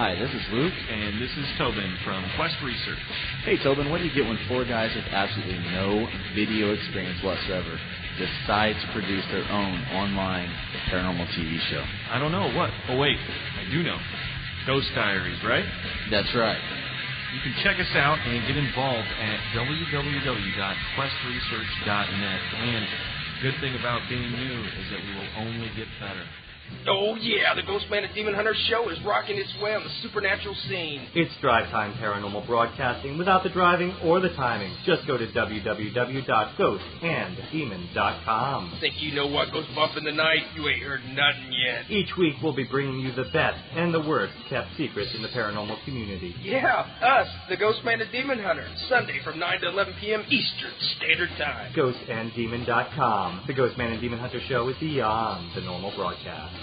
Hi, this is Luke. And this is Tobin from Quest Research. Hey, Tobin, what do you get when four guys with absolutely no video experience whatsoever decide to produce their own online paranormal TV show? I don't know. What? Oh, wait. I do know. Ghost Diaries, right? That's right. You can check us out and get involved at www.questresearch.net. And the good thing about being new is that we will only get better. Oh, yeah, the Ghostman and Demon Hunter show is rocking its way on the supernatural scene. It's drive time paranormal broadcasting without the driving or the timing. Just go to www.ghostanddemon.com. Think you know what goes bump in the night? You ain't heard nothing yet. Each week we'll be bringing you the best and the worst kept secrets in the paranormal community. Yeah, us, the Ghostman and Demon Hunter, Sunday from 9 to 11 p.m. Eastern Standard Time. Ghostanddemon.com. The Ghostman and Demon Hunter show is beyond the normal broadcast.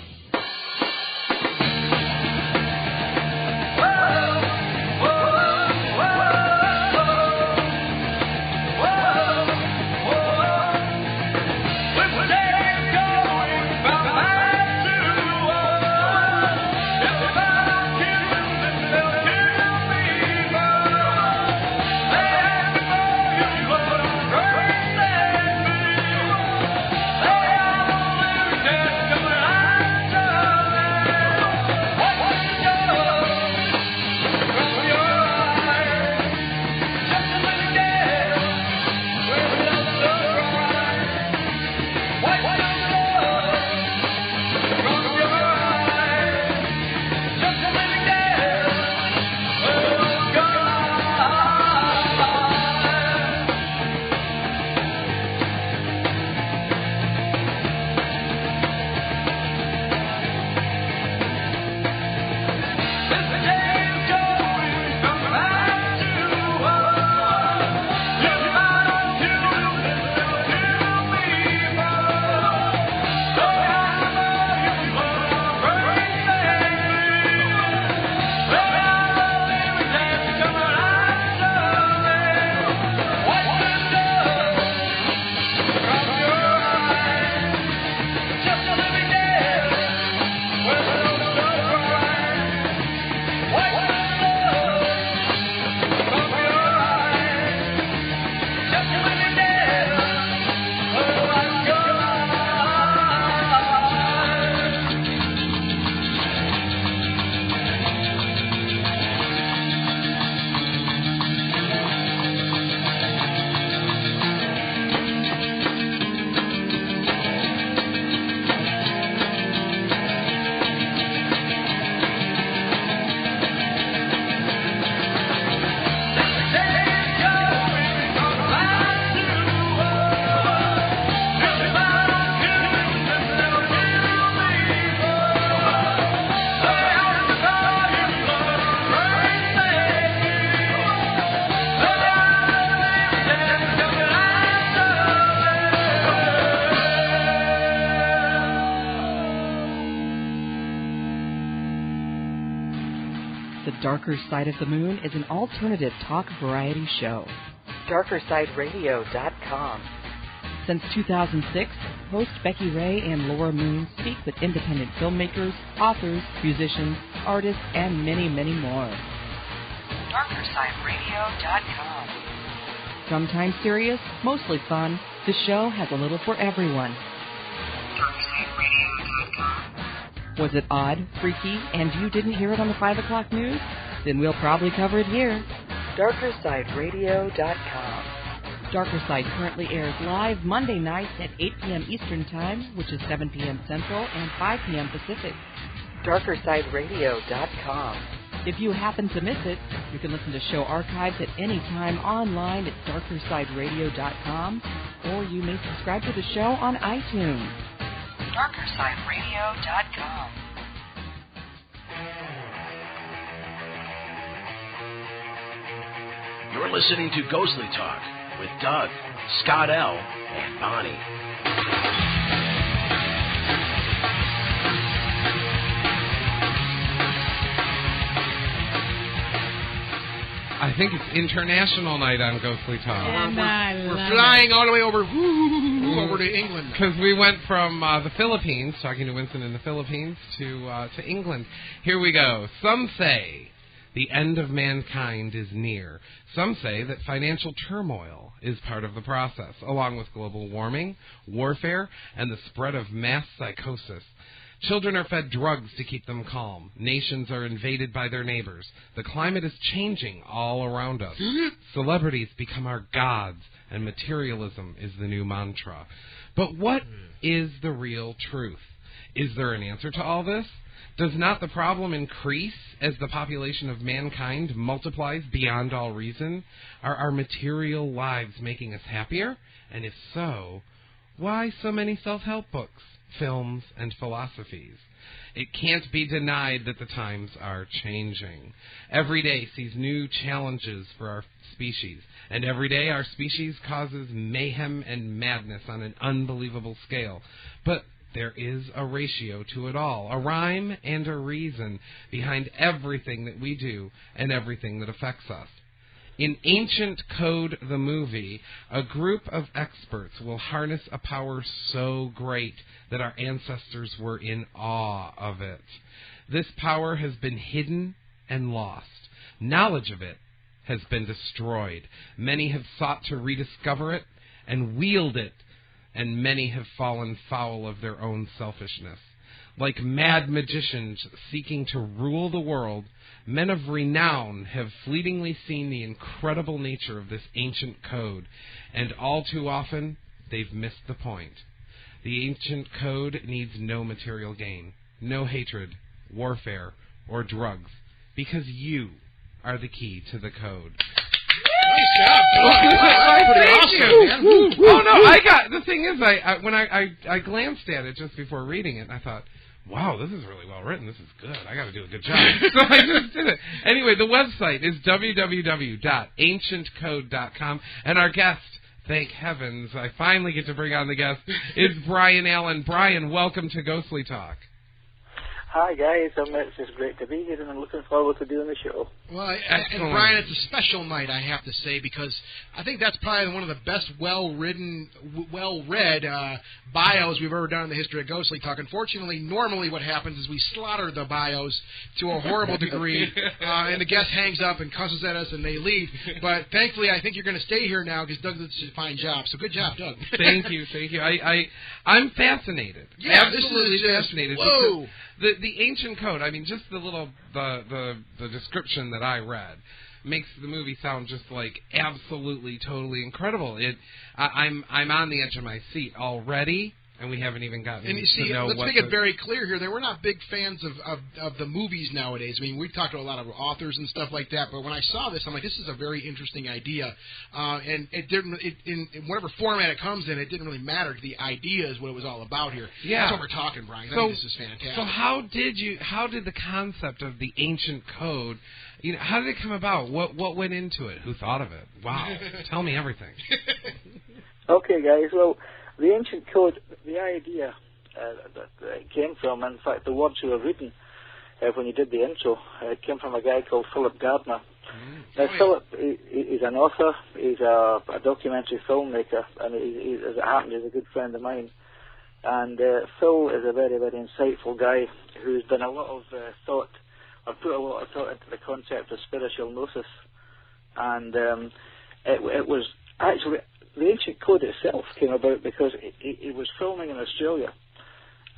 Darker Side of the Moon is an alternative talk variety show. DarkerSideRadio.com. Since 2006, hosts Becky Ray and Laura Moon speak with independent filmmakers, authors, musicians, artists, and many, many more. DarkerSideRadio.com. Sometimes serious, mostly fun, the show has a little for everyone. DarkerSideRadio.com. Was it odd, freaky, and you didn't hear it on the 5 o'clock news? Then we'll probably cover it here. DarkerSideRadio.com. Darker Side currently airs live Monday nights at 8 p.m. Eastern Time, which is 7 p.m. Central and 5 p.m. Pacific. DarkerSideRadio.com. If you happen to miss it, you can listen to show archives at any time online at DarkerSideRadio.com, or you may subscribe to the show on iTunes. DarkerSideRadio.com. You're listening to Ghostly Talk with Doug, Scott L., and Bonnie. I think it's International Night on Ghostly Talk. We're flying all the way over to England. Because we went from the Philippines, talking to Winston in the Philippines, to England. Here we go. Some say the end of mankind is near. Some say that financial turmoil is part of the process, along with global warming, warfare, and the spread of mass psychosis. Children are fed drugs to keep them calm. Nations are invaded by their neighbors. The climate is changing all around us. Celebrities become our gods, and materialism is the new mantra. But what is the real truth? Is there an answer to all this? Does not the problem increase as the population of mankind multiplies beyond all reason? Are our material lives making us happier? And if so, why so many self-help books, films, and philosophies? It can't be denied that the times are changing. Every day sees new challenges for our species, and every day our species causes mayhem and madness on an unbelievable scale. But there is a ratio to it all, a rhyme and a reason behind everything that we do and everything that affects us. In Ancient Code, the movie, a group of experts will harness a power so great that our ancestors were in awe of it. This power has been hidden and lost. Knowledge of it has been destroyed. Many have sought to rediscover it and wield it, and many have fallen foul of their own selfishness. Like mad magicians seeking to rule the world, men of renown have fleetingly seen the incredible nature of this ancient code, and all too often they've missed the point. The ancient code needs no material gain, no hatred, warfare, or drugs, because you are the key to the code. Nice job, pretty awesome, man. Oh no, the thing is, when I glanced at it just before reading it, I thought, wow, this is really well written. This is good. I got to do a good job. So I just did it. Anyway, the website is www.ancientcode.com, and our guest, thank heavens, I finally get to bring on the guest, is Brian Allen. Brian, welcome to Ghostly Talk. Hi, guys. It's just great to be here, and I'm looking forward to doing the show. Well, and Brian, it's a special night, I have to say, because I think that's probably one of the best well-written, well-read bios we've ever done in the history of Ghostly Talk. Unfortunately, normally what happens is we slaughter the bios to a horrible degree, and the guest hangs up and cusses at us, and they leave. But thankfully, I think you're going to stay here now because Doug did such a fine job. So good job, Doug. Thank you. I'm fascinated. Yeah, absolutely fascinated. Whoa. The ancient code, I mean, just the description that I read makes the movie sound just like absolutely, totally incredible. I'm on the edge of my seat already, and we haven't even gotten to know let's make it very clear here that we're not big fans of the movies nowadays. I mean, we've talked to a lot of authors and stuff like that, but when I saw this, I'm like, this is a very interesting idea. And it didn't, in whatever format it comes in, it didn't really matter. The idea is what it was all about here. Yeah. That's what we're talking, Brian. I think this is fantastic. So how did the concept of the ancient code, how did it come about? What went into it? Who thought of it? Wow. Tell me everything. Okay, guys. Well, the ancient code, the idea that it came from, in fact, the words you were reading when you did the intro, it came from a guy called Philip Gardner. Now, Philip, he's an author, he's a documentary filmmaker, and as it happens, he's a good friend of mine. And Phil is a very, very insightful guy who's done a lot of thought, or put a lot of thought into the concept of spiritual gnosis. And it was actually, the ancient code itself came about because he was filming in Australia,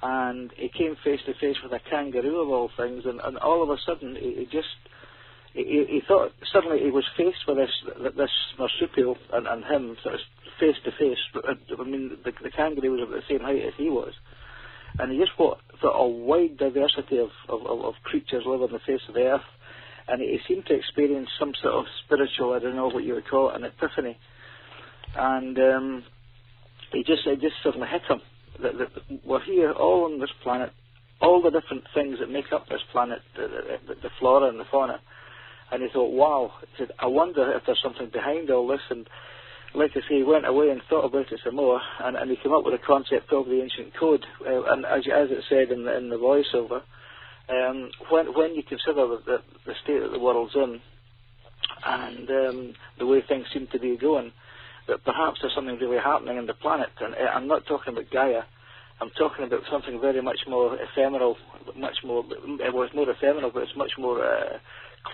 and he came face to face with a kangaroo of all things, and all of a sudden he thought suddenly he was faced with this marsupial and him sort of face to face. I mean, the kangaroo was at the same height as he was, and he just thought a wide diversity of creatures live on the face of the earth, and he seemed to experience some sort of spiritual, I don't know what you would call it, an epiphany. And it just suddenly hit him that we're here all on this planet, all the different things that make up this planet, the flora and the fauna. And he thought, wow, he said, I wonder if there's something behind all this. And like I say, he went away and thought about it some more, and he came up with a concept of the ancient code. And as it said in the voiceover, when you consider the state that the world's in, and the way things seem to be going, that perhaps there's something really happening in the planet. And I'm not talking about Gaia. I'm talking about something very much more ephemeral, much more, well, it's more ephemeral, but it's much more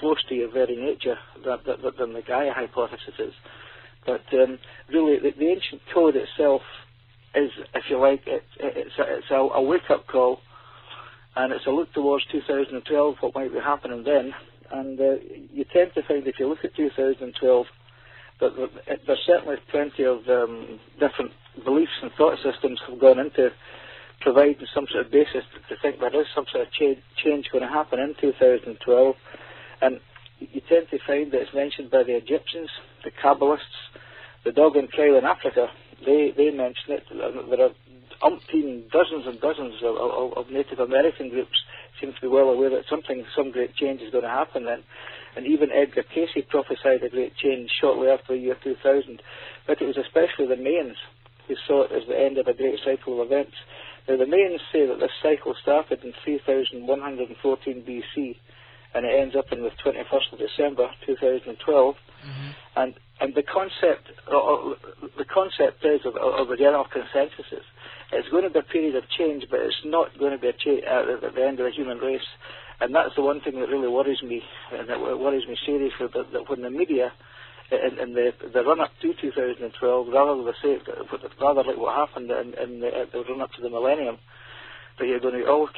close to your very nature than the Gaia hypothesis is. But really, the ancient code itself is, if you like, it's a wake-up call, and it's a look towards 2012, what might be happening then. And you tend to find, if you look at 2012, that there's certainly plenty of different beliefs and thought systems have gone into providing some sort of basis to think there is some sort of change going to happen in 2012. And you tend to find that it's mentioned by the Egyptians, the Kabbalists, the Dogon Tribe in Africa. They mention it. There are umpteen dozens and dozens of Native American groups seem to be well aware that some great change is going to happen then. And even Edgar Cayce prophesied a great change shortly after the year 2000. But it was especially the Mayans who saw it as the end of a great cycle of events. Now, the Mayans say that this cycle started in 3114 BC, and it ends up in the 21st of December 2012. Mm-hmm. And the concept is, of the general consensus is, it's going to be a period of change, but it's not going to be a change at the end of the human race. And that's the one thing that really worries me, and that worries me seriously, that when the media, in the run-up to 2012, rather like what happened in the run-up to the millennium, that you're going to all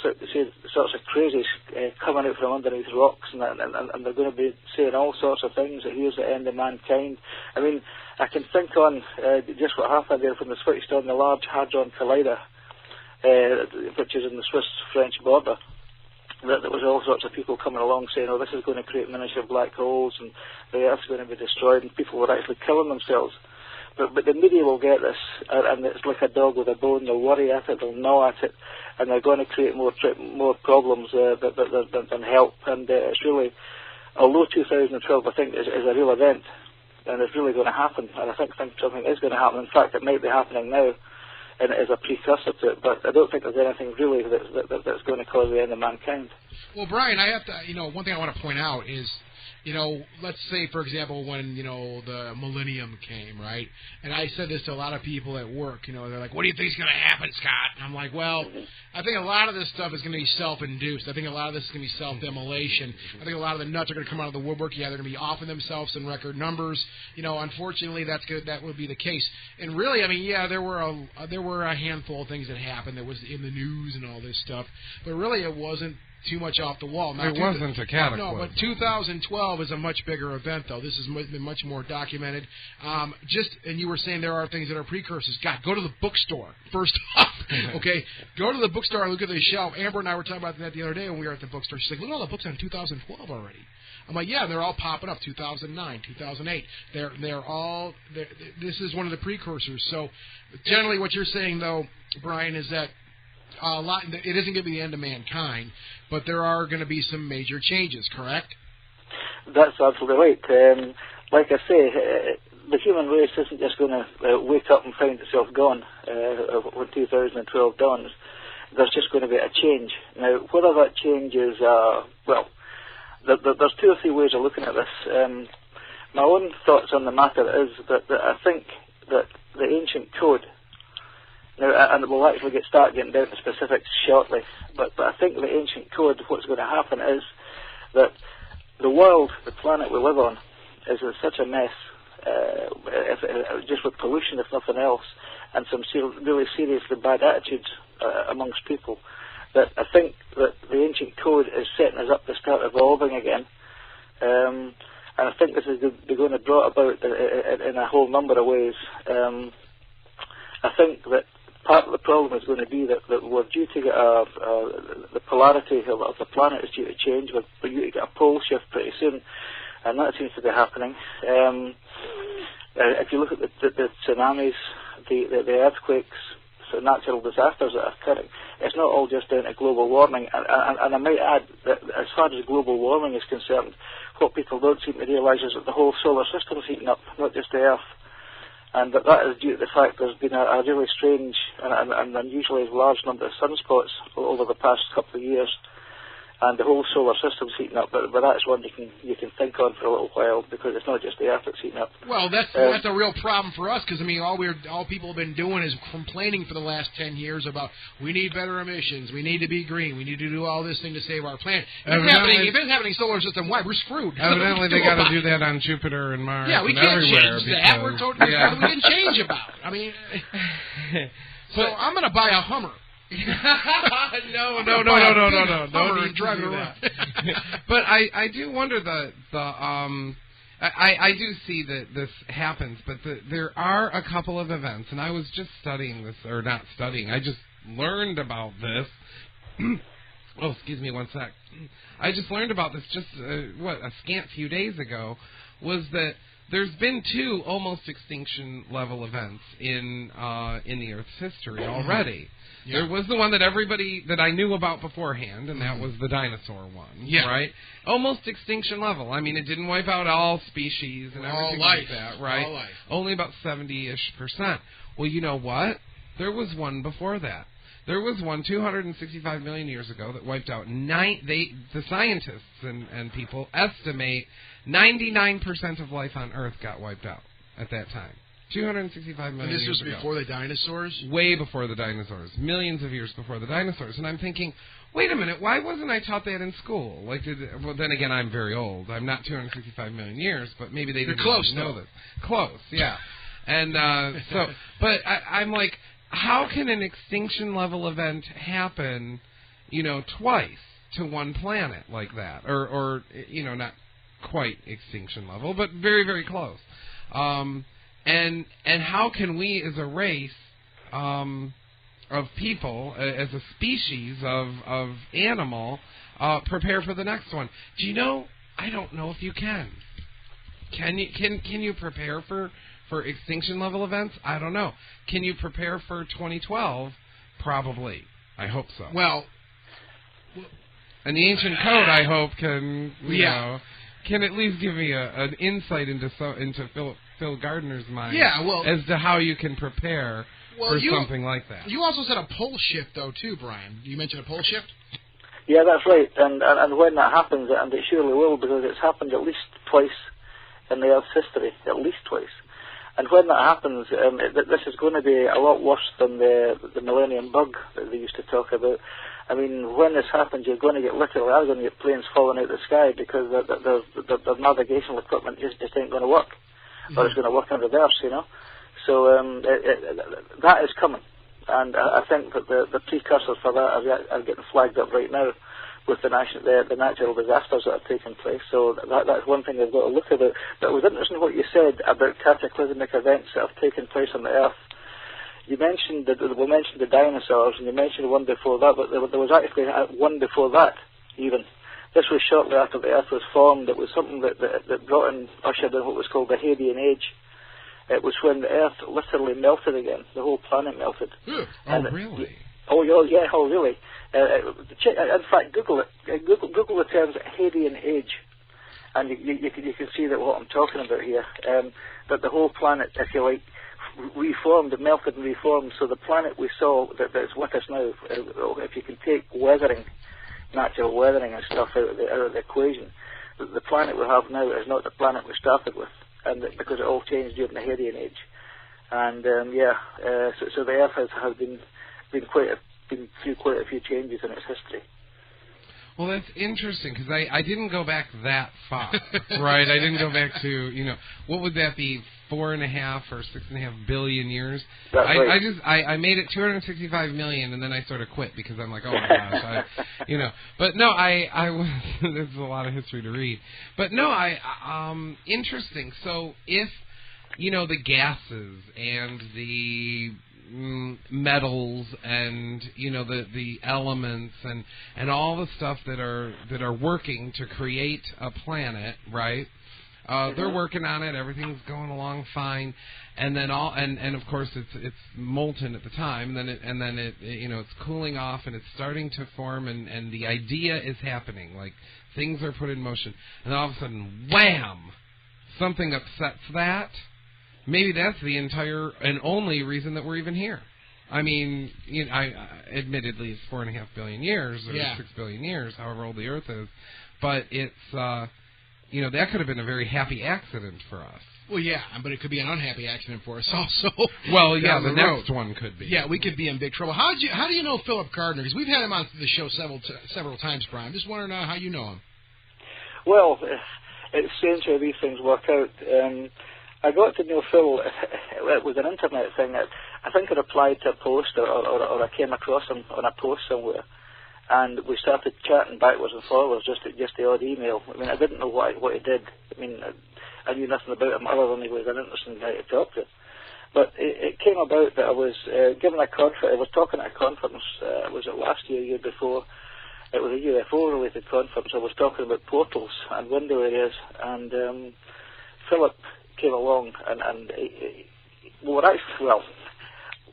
sorts of crazies coming out from underneath rocks, and they're going to be saying all sorts of things, that here's the end of mankind. I mean, I can think on just what happened there when they switched on the Large Hadron Collider, which is in the Swiss-French border. That there was all sorts of people coming along saying, oh, this is going to create miniature black holes, and the Earth's going to be destroyed, and people were actually killing themselves. But the media will get this, and it's like a dog with a bone. They'll worry at it, they'll gnaw at it, and they're going to create more problems than help. And it's really, although 2012, I think, is a real event, and it's really going to happen, and I think something is going to happen. In fact, it might be happening now, and it is a precursor to it, but I don't think there's anything really that's going to cause the end of mankind. Well, Brian, I have to, one thing I want to point out is, let's say, for example, when, the millennium came, right? And I said this to a lot of people at work, they're like, what do you think is going to happen, Scott? And I'm like, well, I think a lot of this stuff is going to be self-induced. I think a lot of this is going to be self-demolition. I think a lot of the nuts are going to come out of the woodwork. Yeah, they're going to be offing themselves in record numbers. Unfortunately, that's good. That would be the case. And really, I mean, yeah, there were a handful of things that happened that was in the news and all this stuff. But really, it wasn't too much off the wall. Now, it wasn't a cataclysm. No, but 2012 is a much bigger event, though. This has been much more documented. And you were saying there are things that are precursors. God, go to the bookstore, first off. Okay? Go to the bookstore and look at the shelf. Amber and I were talking about that the other day when we were at the bookstore. She's like, look at all the books on 2012 already. I'm like, yeah, they're all popping up, 2009, 2008. This is one of the precursors. So generally what you're saying, though, Brian, is that it isn't going to be the end of mankind, but there are going to be some major changes, correct? That's absolutely right. Like I say, the human race isn't just going to wake up and find itself gone when 2012 dawns. There's just going to be a change. Now, whether that change is, there's two or three ways of looking at this. My own thoughts on the matter is that I think that the ancient code, now, and we'll actually start getting down to specifics shortly, but I think the ancient code, what's going to happen is that the world, the planet we live on, is in such a mess, just with pollution, if nothing else, and some really seriously bad attitudes amongst people, that I think that the ancient code is setting us up to start evolving again. And I think this is going to brought about in a whole number of ways. I think that part of the problem is going to be that we're due to get the polarity of the planet is due to change. We're due to get a pole shift pretty soon, and that seems to be happening. If you look at the tsunamis, the earthquakes, so natural disasters that are occurring, it's not all just down to global warming. And I might add that as far as global warming is concerned, what people don't seem to realise is that the whole solar system is heating up, not just the Earth. And that is due to the fact there's been a really strange and unusually large number of sunspots over the past couple of years. and the whole solar system's heating up. But that's one you can think on for a little while, because it's not just the Earth that's heating up. Well, that's a real problem for us, because I mean, all people have been doing is complaining for the last 10 years about we need better emissions, we need to be green, we need to do all this thing to save our planet. If it's happening solar system wide, we're screwed. Evidently, they got to do that on Jupiter and Mars. Yeah, we and can't everywhere change that. We're totally we can change about it. I mean, so I'm going to buy a Hummer. No. Don't even drive it around. But I do wonder I do see that this happens, but there are a couple of events, and I was just studying this, or not studying, I just learned about this. Oh, excuse me one sec. I just learned about this just, a scant few days ago, was that there's been 2 almost extinction level events in the Earth's history already. Yeah. There was the one that I knew about beforehand, and that was the dinosaur one, right? Almost extinction level. I mean, it didn't wipe out all species and everything like that, right? All life. Only about 70-ish%. Well, you know what? There was one before that. There was one 265 million years ago that wiped out the scientists and people estimate 99% of life on Earth got wiped out at that time. 265 million years ago. And this was before the dinosaurs? Way before the dinosaurs. Millions of years before the dinosaurs. And I'm thinking, wait a minute, why wasn't I taught that in school? Well, then again, I'm very old. I'm not 265 million years, but maybe they didn't know this. Close, yeah. And but I'm like, how can an extinction level event happen, twice to one planet like that? Or not quite extinction level, but very, very close. And how can we as a race of people, as a species of animal, prepare for the next one? Do you know? I don't know if you can. Can you prepare for extinction level events? I don't know. Can you prepare for 2012? Probably. I hope so. Well, and the ancient code, I hope, can can at least give me an insight into Phil Gardner's mind as to how you can prepare for something like that. You also said a pole shift, though, too, Brian. You mentioned a pole shift? Yeah, that's right. And when that happens, and it surely will, because it's happened at least twice in the Earth's history, at least twice. And when that happens, this is going to be a lot worse than the Millennium Bug that they used to talk about. I mean, when this happens, you're going to get planes falling out of the sky, because the navigational equipment just ain't going to work. Or it's going to work in reverse, So that is coming. And I think that the precursors for that are getting flagged up right now with the natural disasters that are taking place. So that's one thing they've got to look at. But it was interesting what you said about cataclysmic events that have taken place on the Earth. You mentioned we mentioned the dinosaurs, and you mentioned one before that, but there was actually one before that, even. This was shortly after the Earth was formed. It was something that ushered in what was called the Hadean Age. It was when the Earth literally melted again. The whole planet melted. Really? Oh, yeah, really? In fact, Google it. Google the terms Hadean Age, and you can see that what I'm talking about here. That the whole planet, if you like, reformed, melted and reformed. So the planet we saw that's with us now, if you can take weathering, natural weathering and stuff out of the equation, the planet we have now is not the planet we started with, and because it all changed during the Hadean Age. And so the Earth has been through quite a few changes in its history. Well, that's interesting, because I didn't go back that far, right? I didn't go back to, what would that be, 4.5 or 6.5 billion years? That's right. I made it 265 million, and then I sort of quit, because I'm like, oh my gosh, But no, there's a lot of history to read. But no, interesting. So if, the gases and the metals and the elements and all the stuff that are working to create a planet, right? They're working on it. Everything's going along fine, and then and of course it's molten at the time. And then it it's cooling off and it's starting to form, and the idea is happening. Like things are put in motion, and all of a sudden, wham! Something upsets that. Maybe that's the entire and only reason that we're even here. I mean, admittedly, it's 4.5 billion years or 6 billion years, however old the Earth is. But it's, that could have been a very happy accident for us. Well, yeah, but it could be an unhappy accident for us also. Well, yeah, the next one could be. Yeah, we could be in big trouble. How do you know Philip Gardner? Because we've had him on the show several times, Brian. Just want to know how you know him. Well, it's strange how these things work out. I got to know Phil. It was an internet thing. I think I applied to a post, or I came across him on a post somewhere, and we started chatting backwards and forwards, just the odd email. I mean, I didn't know what he did. I mean, I knew nothing about him other than he was an interesting guy to talk to. But it came about that I was given a conference. I was talking at a conference. Was it last year, year before? It was a UFO-related conference. I was talking about portals and window areas, and Philip came along, and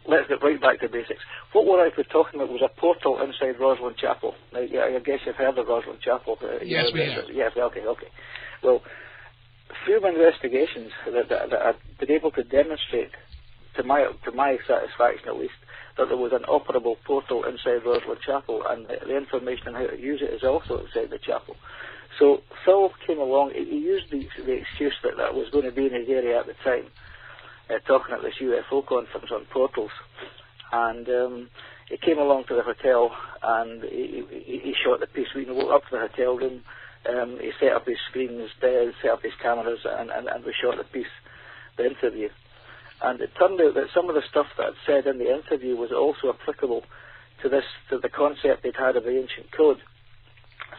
let's get right back to basics. What we're actually talking about was a portal inside Rosslyn Chapel. Now, I guess you've heard of Rosslyn Chapel. Yes, we have. Yes, okay. Well, through my investigations that I've been able to demonstrate, to my satisfaction at least, that there was an operable portal inside Rosslyn Chapel, and the information on how to use it is also inside the chapel. So Phil came along. He used the excuse that I was going to be in his area at the time, talking at this UFO conference on portals, and he came along to the hotel, and he shot the piece. We went up to the hotel room. He set up his screens there, set up his cameras, and we shot the interview. And it turned out that some of the stuff that I'd said in the interview was also applicable to the concept they'd had of the ancient code.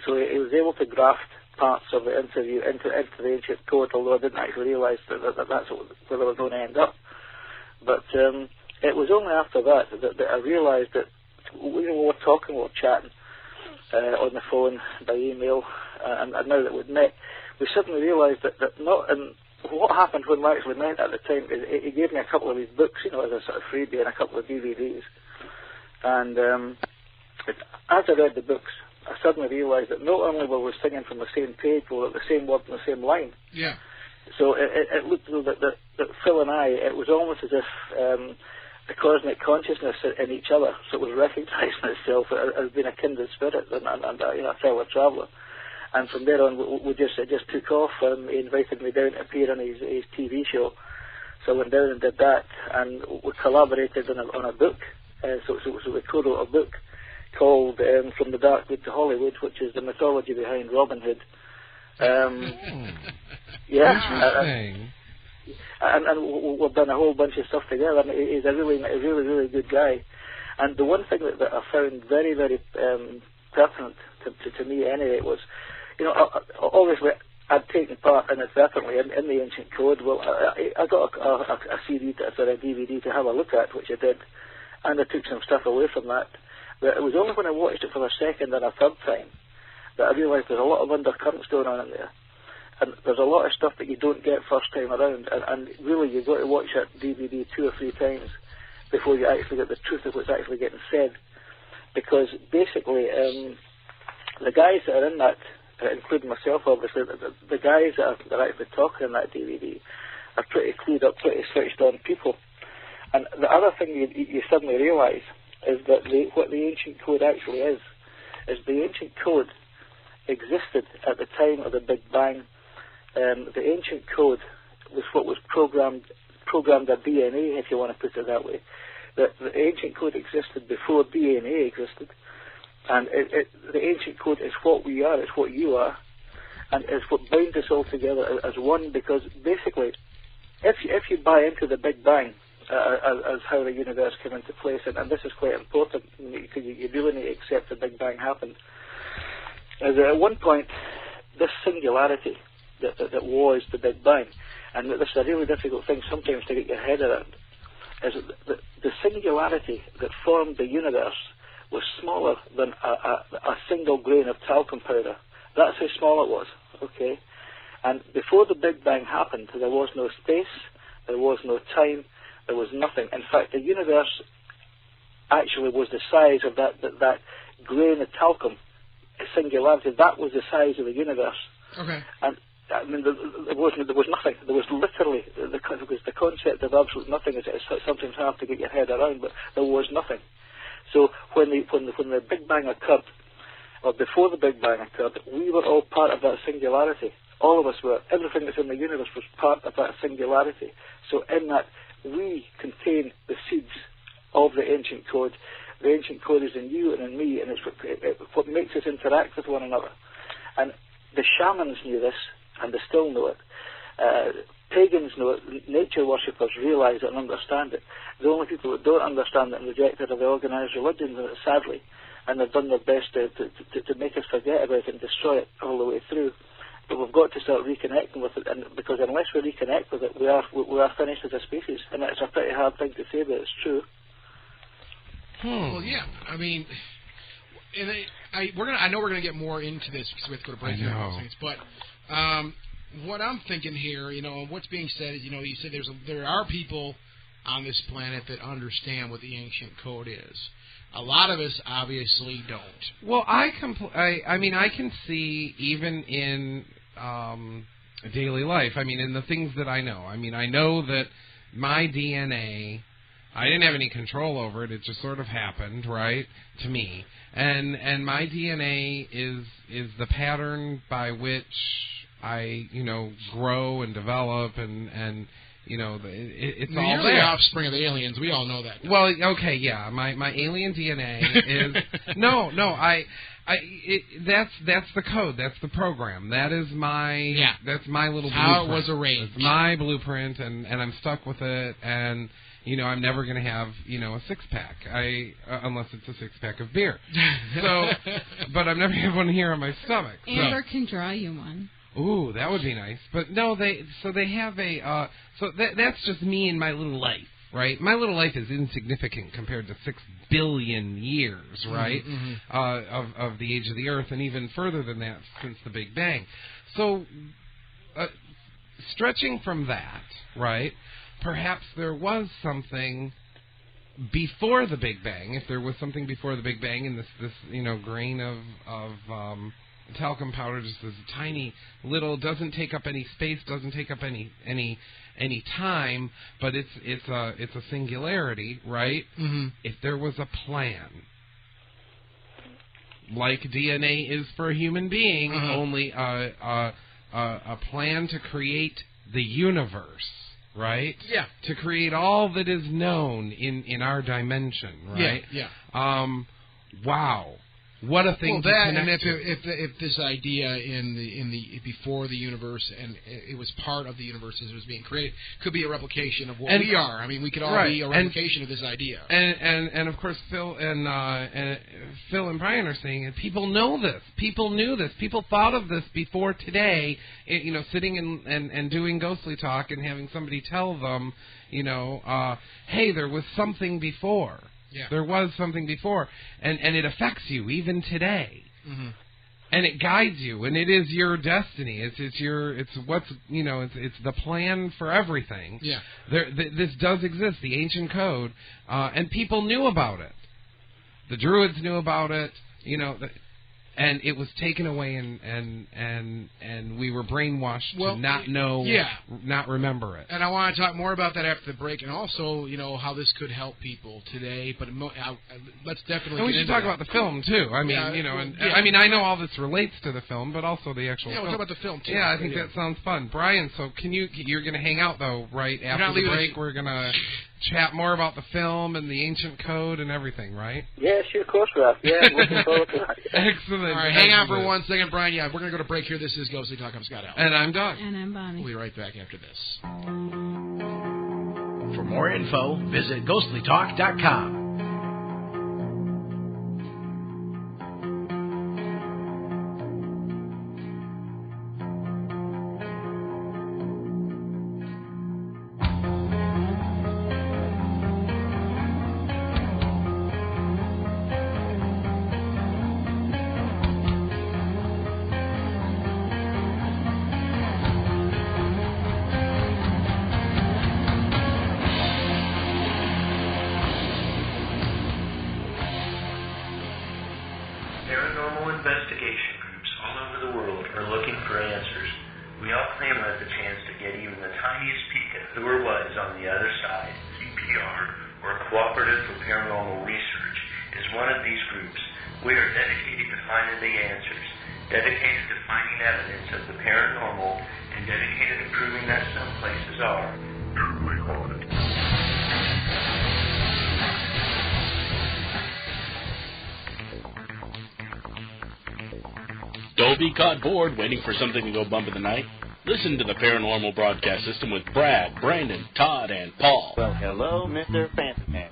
So he was able to graft parts of the interview into the ancient code, although I didn't actually realise that that's where they were going to end up. But it was only after that I realised that we were talking, we were chatting on the phone, by email, and now that we'd met, we suddenly realised that not in what happened when we actually met at the time is he gave me a couple of his books, as a sort of freebie, and a couple of DVDs. And as I read the books, I suddenly realised that not only were we singing from the same page, we were at the same word and the same line. Yeah. So it looked as though that Phil and I, it was almost as if the cosmic consciousness in each other, so it was recognising itself as being a kindred spirit and a fellow traveller. And from there on, it just took off. He invited me down to appear on his TV show, so I went down and did that, and we collaborated on a book. So we co-wrote a book called From the Dark Wood to Hollywood, which is the mythology behind Robin Hood. Interesting. And we've done a whole bunch of stuff together. And he's a really good guy. And the one thing that I found very, very pertinent to me anyway was, obviously I'd taken part inadvertently in the ancient code. Well, I got a CD or a DVD to have a look at, which I did, and I took some stuff away from that. But it was only when I watched it for the second and a third time that I realised there's a lot of undercurrents going on in there. And there's a lot of stuff that you don't get first time around, and really you've got to watch that DVD 2 or 3 times before you actually get the truth of what's actually getting said. Because basically, the guys that are in that, including myself obviously, the guys that are actually talking in that DVD are pretty clued up, pretty switched on people. And the other thing you suddenly realise is that what the ancient code actually is the ancient code existed at the time of the Big Bang. The ancient code was what was programmed a DNA, if you want to put it that way. The ancient code existed before DNA existed, and the ancient code is what we are, it's what you are, and it's what binds us all together as one. Because basically, if you buy into the Big Bang as how the universe came into place, and this is quite important, because you really need to accept the Big Bang happened, is that at one point this singularity that was the Big Bang, and this is a really difficult thing sometimes to get your head around, is that the singularity that formed the universe was smaller than a single grain of talcum powder. That's how small it was, okay? And before the Big Bang happened, there was no space, there was no time, there was nothing. In fact, the universe actually was the size of that grain of talcum singularity. That was the size of the universe. Okay. I mean, there was nothing. There was literally the concept of absolute nothing is sometimes hard to get your head around, but there was nothing. So when the Big Bang occurred, or before the Big Bang occurred, we were all part of that singularity. All of us were. Everything that's in the universe was part of that singularity. So in that, we contain the seeds of the ancient code. The ancient code is in you and in me, and it's what makes us interact with one another. And the shamans knew this, and they still know it. Pagans know it. Nature worshippers realize it and understand it. The only people that don't understand it and reject it are the organized religions, sadly, and they've done their best to make us forget about it and destroy it all the way through. But we've got to start reconnecting with it, and because unless we reconnect with it, we are finished as a species, and it's a pretty hard thing to say, but it's true. Well, yeah, I mean, and I know we're gonna get more into this because we have to go to break and things, but what I'm thinking here, what's being said is, you said there are people on this planet that understand what the ancient code is. A lot of us obviously don't. Well, I mean, I can see even in daily life. I mean, in the things that I know. I mean, I know that my DNA, I didn't have any control over it. It just sort of happened, right, to me. And my DNA is the pattern by which I, grow and develop and it's all you're there. The offspring of the aliens. We all know that. Well, okay, yeah. My alien DNA is that's the code. That's the program. That is that's my little blueprint. How it was arranged. It's my blueprint, and I'm stuck with it. And I'm never going to have a six-pack. Unless it's a six-pack of beer. So, but I'm never going to have one here on my stomach. Amber can draw you one. Ooh, that would be nice. But no, they have a that's just me and my little life, right? My little life is insignificant compared to 6 billion years, right? Mm-hmm. Of the age of the Earth, and even further than that since the Big Bang. So, stretching from that, right? Perhaps there was something before the Big Bang. If there was something before the Big Bang, and this grain of talcum powder, just this tiny little, doesn't take up any space, doesn't take up any time, but it's a singularity, right? Mm-hmm. If there was a plan, like DNA is for a human being, only a plan to create the universe, right? Yeah. To create all that is known in our dimension, right? Yeah. Wow. What a thing! Well, that, and if this idea in the before the universe, and it was part of the universe as it was being created, could be a replication of what we are. I mean, we could all be a replication of this idea. And of course, Phil and Brian are saying it. People know this. People knew this. People thought of this before today. Sitting and doing ghostly talk and having somebody tell them, hey, there was something before. Yeah. There was something before, and it affects you even today, and it guides you, and it is your destiny. It's the plan for everything. Yeah. This does exist, the ancient code, and people knew about it. The Druids knew about it, and it was taken away, and we were brainwashed to not know, not remember it. And I want to talk more about that after the break, and also, how this could help people today. But let's definitely. And we should talk about the film too. I mean, I mean, I know all this relates to the film, but also the actual. Yeah, film. we'll talk about the film too. Yeah, I think that sounds fun, Brian. So you're going to hang out though, right after the break? We're going to chat more about the film and the ancient code and everything, right? Yeah, sure, of course we are. Yeah, looking forward to that. Excellent. All right, hang on for 1 second, Brian. Yeah, we're going to go to break here. This is Ghostly Talk. I'm Scott L. And I'm Doug. And I'm Bonnie. We'll be right back after this. For more info, visit ghostlytalk.com. Klein had the chance to get even the tiniest peek at who or what is on the other side. CPR, or Cooperative for Paranormal Research, is one of these groups. We are dedicated to finding the answers, dedicated to finding evidence of the paranormal, and dedicated to proving that some places are truly haunted. Don't be caught bored waiting for something to go bump in the night. Listen to the Paranormal Broadcast System with Brad, Brandon, Todd, and Paul. Well, hello, Mr. Fancy Man.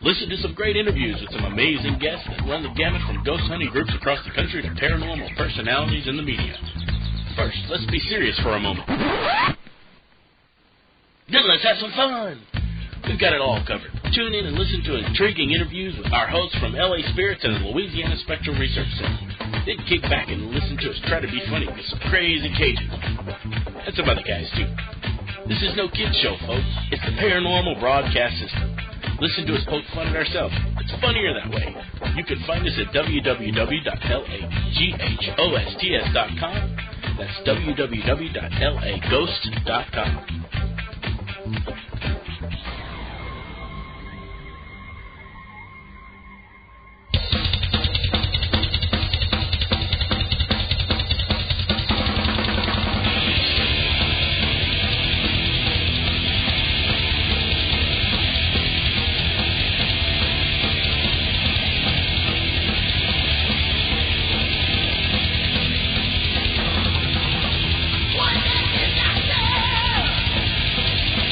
Listen to some great interviews with some amazing guests that run the gamut from ghost hunting groups across the country to paranormal personalities in the media. First, let's be serious for a moment. Then let's have some fun. We've got it all covered. Tune in and listen to intriguing interviews with our hosts from LA Spirits and the Louisiana Spectral Research Center. Then kick back and listen to us try to be funny with some crazy Cajuns. And some other guys, too. This is no kids show, folks. It's the Paranormal Broadcast System. Listen to us poke fun at ourselves. It's funnier that way. You can find us at www.laghosts.com. That's www.laghost.com.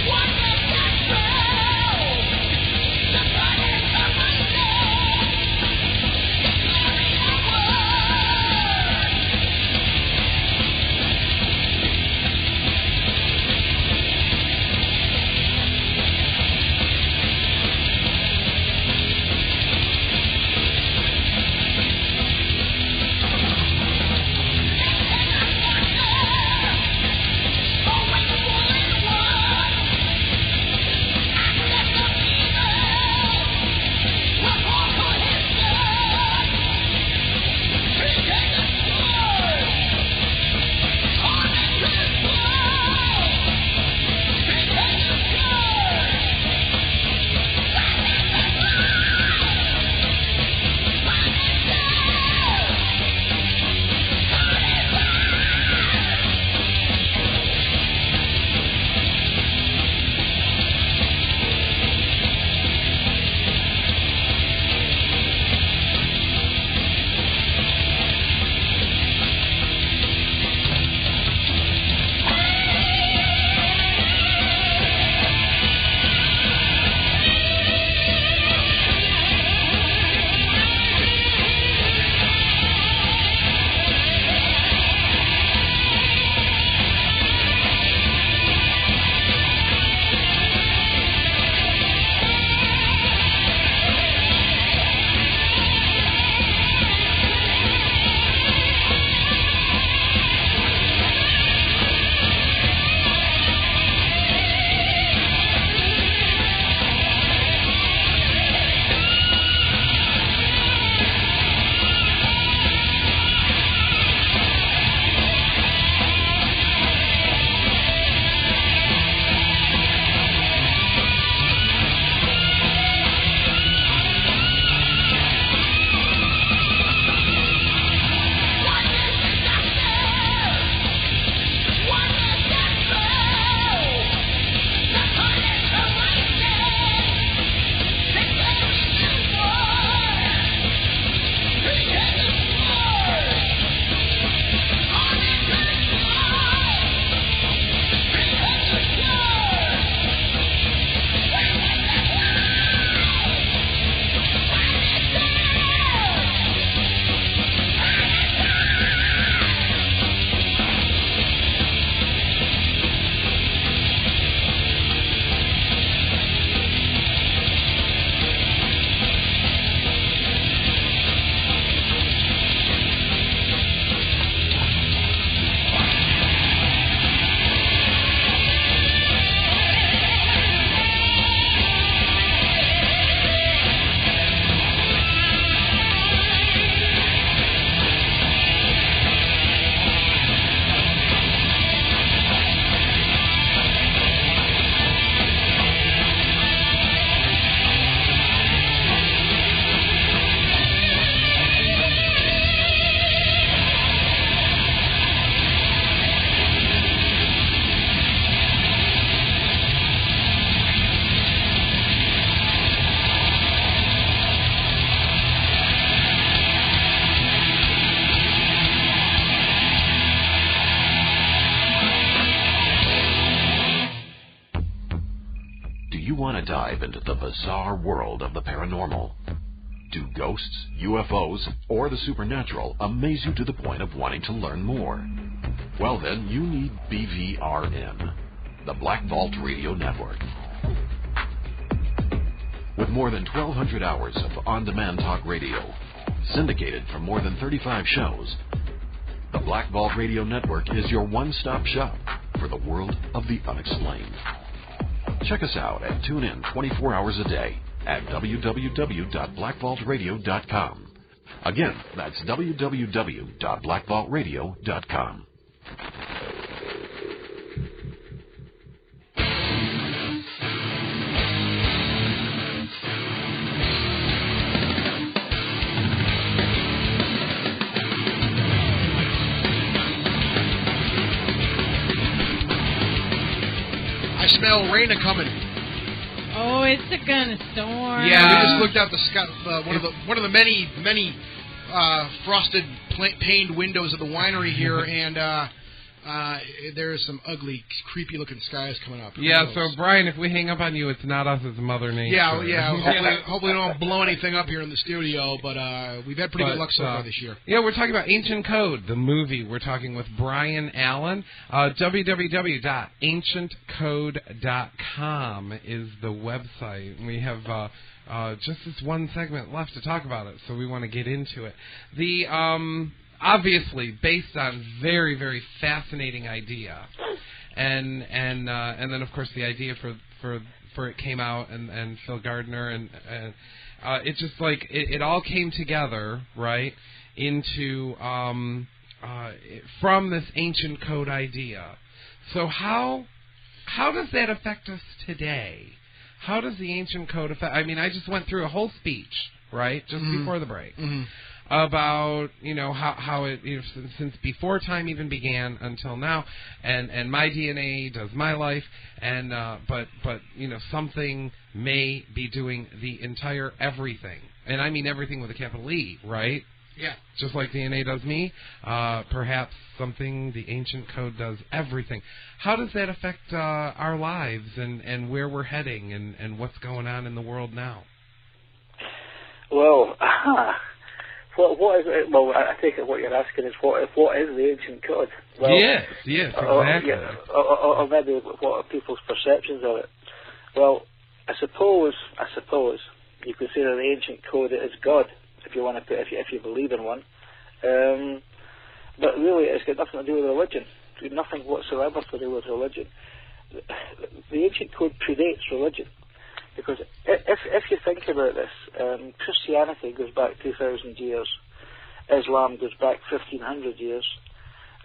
What a dive into the bizarre world of the paranormal. Do ghosts, UFOs, or the supernatural amaze you to the point of wanting to learn more? Well then, you need BVRN, the Black Vault Radio Network. With more than 1,200 hours of on-demand talk radio, syndicated from more than 35 shows, the Black Vault Radio Network is your one-stop shop for the world of the unexplained. Check us out and tune in 24 hours a day at www.blackvaultradio.com. Again, that's www.blackvaultradio.com. I smell rain a-coming. Oh, it's a gonna storm. Yeah, we just looked out the sky. One of the many frosted paned windows of the winery here, and there's some ugly, creepy-looking skies coming up. Yeah, so Brian, if we hang up on you, it's not us, it's Mother Nature. Yeah. Hopefully we don't blow anything up here in the studio, but we've had pretty good luck so far this year. Yeah, we're talking about Ancient Code, the movie. We're talking with Brian Allen. www.ancientcode.com is the website. We have just this one segment left to talk about it, so we want to get into it. The obviously based on very, very fascinating idea, and then of course the idea for it came out, and Phil Gardner, and it's just like it all came together, right, into from this ancient code idea. So how does that affect us today? How does the ancient code affect? I mean, I just went through a whole speech, right, just before the break. About how it since before time even began until now, and my DNA does my life, and but something may be doing the entire everything, and I mean everything with a capital E, right? Yeah. Just like DNA does me, perhaps the ancient code does everything. How does that affect our lives and where we're heading and what's going on in the world now? Well. What is it? Well, I take it what you're asking is what is the ancient code? Well, yes, exactly. Or maybe what are people's perceptions of it? Well, I suppose you could say that the ancient code is God, if you want to, if you believe in one. But really, it's got nothing to do with religion. It's got nothing whatsoever to do with religion. The ancient code predates religion. Because if you think about this, Christianity goes back 2,000 years, Islam goes back 1,500 years,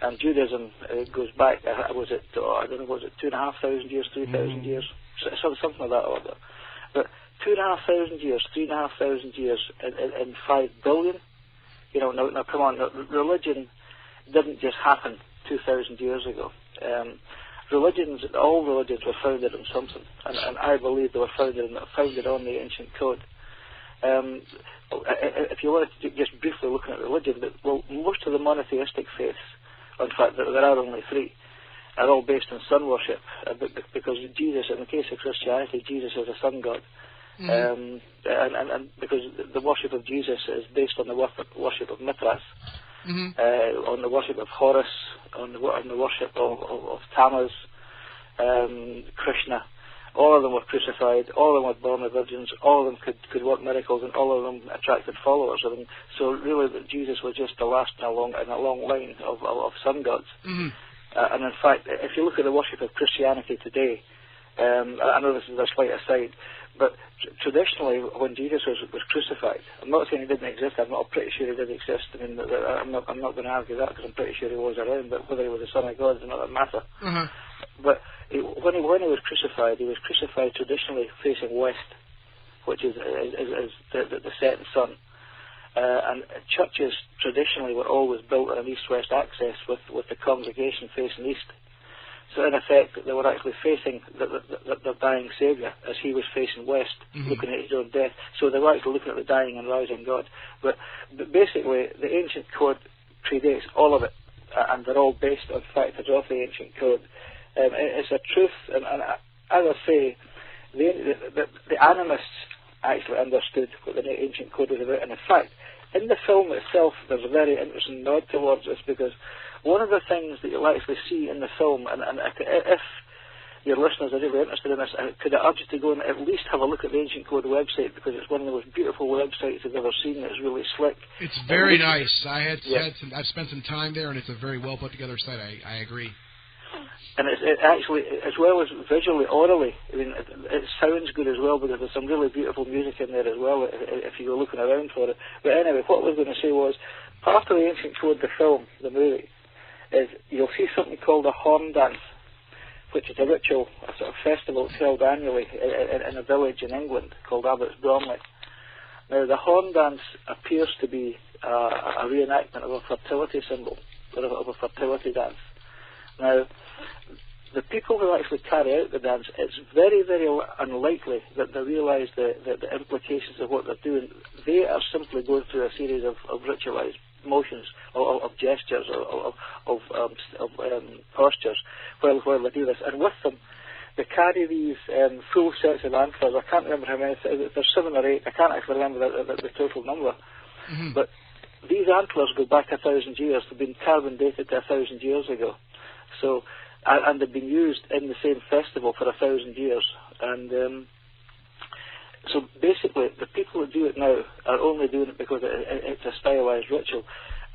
and Judaism goes back, was it 2,500 years, 3,000 years, something of that order. But 2,500 years, 3,500 years in 5 billion, now come on, religion didn't just happen 2,000 years ago. All religions were founded on something, and I believe they were founded on the ancient code. If you wanted to just briefly looking at religion, most of the monotheistic faiths, in fact there are only 3, are all based on sun worship, because Jesus, in the case of Christianity, Jesus is a sun god. And because the worship of Jesus is based on the worship of Mithras, on the worship of Horus, on the worship of Tammuz, Krishna. All of them were crucified, all of them were born of virgins, all of them could work miracles, and all of them attracted followers. So really Jesus was just the last in a long line of sun gods. And in fact, if you look at the worship of Christianity today, I know this is a slight aside, but traditionally, when Jesus was crucified, I'm not saying he didn't exist. I'm pretty sure he did exist. I mean, I'm not going to argue that, because I'm pretty sure he was around. But whether he was the Son of God does not matter. But when he was crucified traditionally facing west, which is the setting sun. And churches traditionally were always built on an east-west axis with the congregation facing east. So in effect, they were actually facing the dying Saviour as he was facing west, looking at his own death. So they were actually looking at the dying and rising God. But basically, the ancient code predates all of it, and they're all based on factors of the ancient code. It's a truth, and as I say, the animists actually understood what the ancient code was about. And in fact, in the film itself, there's a very interesting nod towards this, because one of the things that you'll actually see in the film, and if your listeners are really interested in this, could I urge you to go and at least have a look at the Ancient Code website, because it's one of the most beautiful websites I've ever seen. It's really slick. It's very nice. I've spent some time there, and it's a very well put together site. I agree. And it actually, as well as visually, orally, I mean, it sounds good as well, because there's some really beautiful music in there as well, if you go looking around for it. But anyway, what I was going to say was, part of the Ancient Code, the film, the movie, is you'll see something called a horn dance, which is a ritual, a sort of festival that's held annually in a village in England called Abbots Bromley. Now, the horn dance appears to be a reenactment of a fertility symbol, of a fertility dance. Now, the people who actually carry out the dance, it's very, very unlikely that they realise the implications of what they're doing. They are simply going through a series of ritualised motions, of gestures, of postures while they do this. And with them, they carry these full sets of antlers. I can't remember how many, there's 7 or 8, I can't actually remember the total number. Mm-hmm. But these antlers go back 1,000 years. They've been carbon dated to 1,000 years ago. So, and they've been used in the same festival for 1,000 years. And so basically, the people who do it now are only doing it because it's a stylized ritual,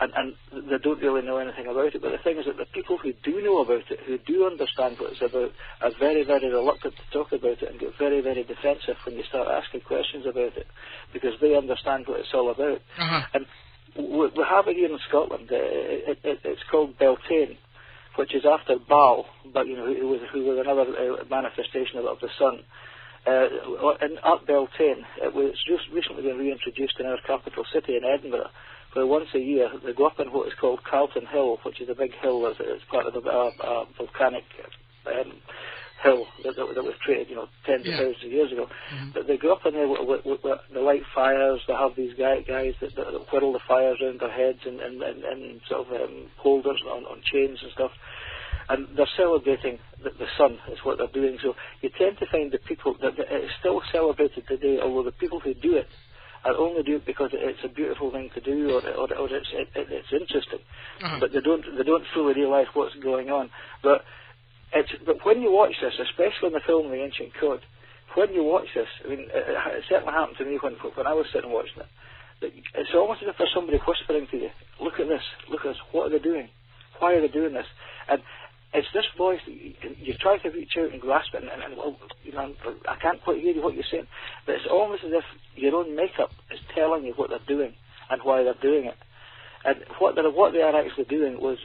and they don't really know anything about it. But the thing is that the people who do know about it, who do understand what it's about, are very, very reluctant to talk about it and get very, very defensive when you start asking questions about it, because they understand what it's all about. Uh-huh. And we have it here in Scotland. It's called Beltane, which is after Baal, but who was another manifestation of the sun. At Beltane, it's just recently been reintroduced in our capital city in Edinburgh, where once a year they go up on what is called Carlton Hill, which is a big hill that's part of a volcanic hill that was created, tens of thousands of years ago. Mm-hmm. But they go up in there with the light fires. They have these guys that whirl the fires around their heads and sort of holders on chains and stuff. And they're celebrating the sun, is what they're doing. So you tend to find the people that it's still celebrated today, although the people who do it are only do it because it's a beautiful thing to do, or it's interesting. Uh-huh. But they don't fully realise what's going on. But when you watch this, especially in the film The Ancient Code, when you watch this, I mean, it certainly happened to me when I was sitting watching it. That it's almost as if there's somebody whispering to you, look at this, what are they doing? Why are they doing this? And it's this voice that you try to reach out and grasp it, and well, I can't quite hear what you're saying, but it's almost as if your own makeup is telling you what they're doing and why they're doing it. And what they are actually doing was,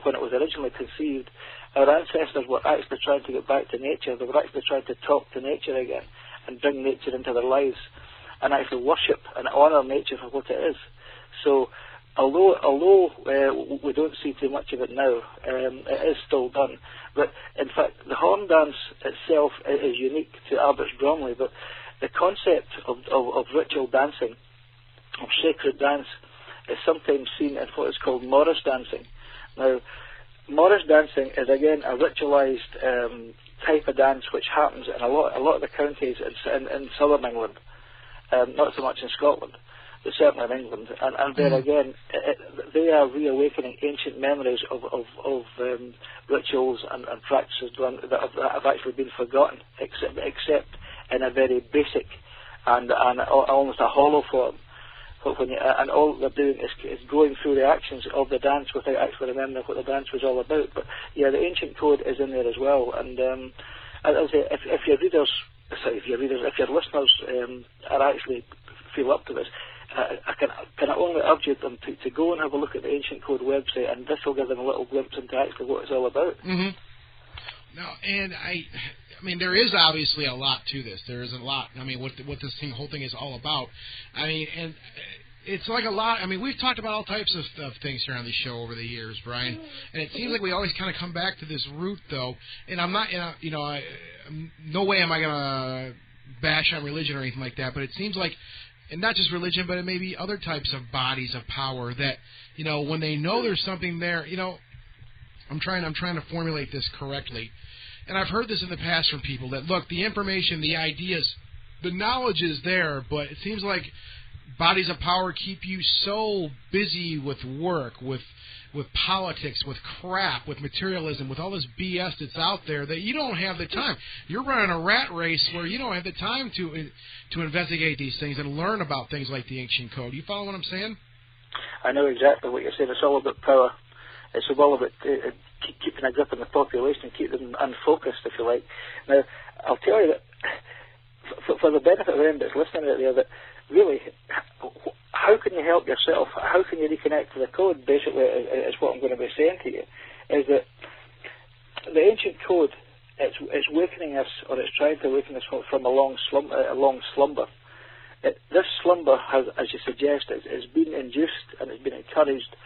when it was originally conceived, our ancestors were actually trying to get back to nature. They were actually trying to talk to nature again and bring nature into their lives and actually worship and honour nature for what it is. So, although we don't see too much of it now, it is still done. But in fact, the horn dance itself is unique to Abbots Bromley, but the concept of ritual dancing, of sacred dance, is sometimes seen in what is called Morris dancing. Now, Morris dancing is again a ritualised type of dance which happens in a lot of the counties in southern England, not so much in Scotland, but certainly in England. And there again, they are reawakening ancient memories of rituals and practices that have actually been forgotten, except in a very basic and almost a hollow form. And all they're doing is going through the actions of the dance without actually remembering what the dance was all about. But yeah, the Ancient Code is in there as well. And as I say, if your listeners are actually feel up to this, I can only urge them to go and have a look at the Ancient Code website, and this will give them a little glimpse into actually what it's all about. Mm-hmm. No, and I mean, there is obviously a lot to this. There is a lot. I mean, what this whole thing is all about. I mean, and it's like a lot. I mean, we've talked about all types of things here on the show over the years, Brian. And it seems like we always kind of come back to this root, though. And I'm not, no way am I going to bash on religion or anything like that. But it seems like, and not just religion, but it may be other types of bodies of power that, when they know there's something there, I'm trying to formulate this correctly. and I've heard this in the past from people, that, look, the information, the ideas, the knowledge is there, but it seems like bodies of power keep you so busy with work, with politics, with crap, with materialism, with all this BS that's out there that you don't have the time. You're running a rat race where you don't have the time to investigate these things and learn about things like the ancient code. You follow what I'm saying? I know exactly what you're saying. It's all about power. It's all about keeping a grip on the population, keep them unfocused, if you like. Now, I'll tell you that for the benefit of anyone that's listening out there, that really, how can you help yourself? How can you reconnect to the code? Basically, is what I'm going to be saying to you. Is that the ancient code? It's wakening us, or it's trying to waken us from a long slumber. This slumber has, as you suggest, it's been induced and it's been encouraged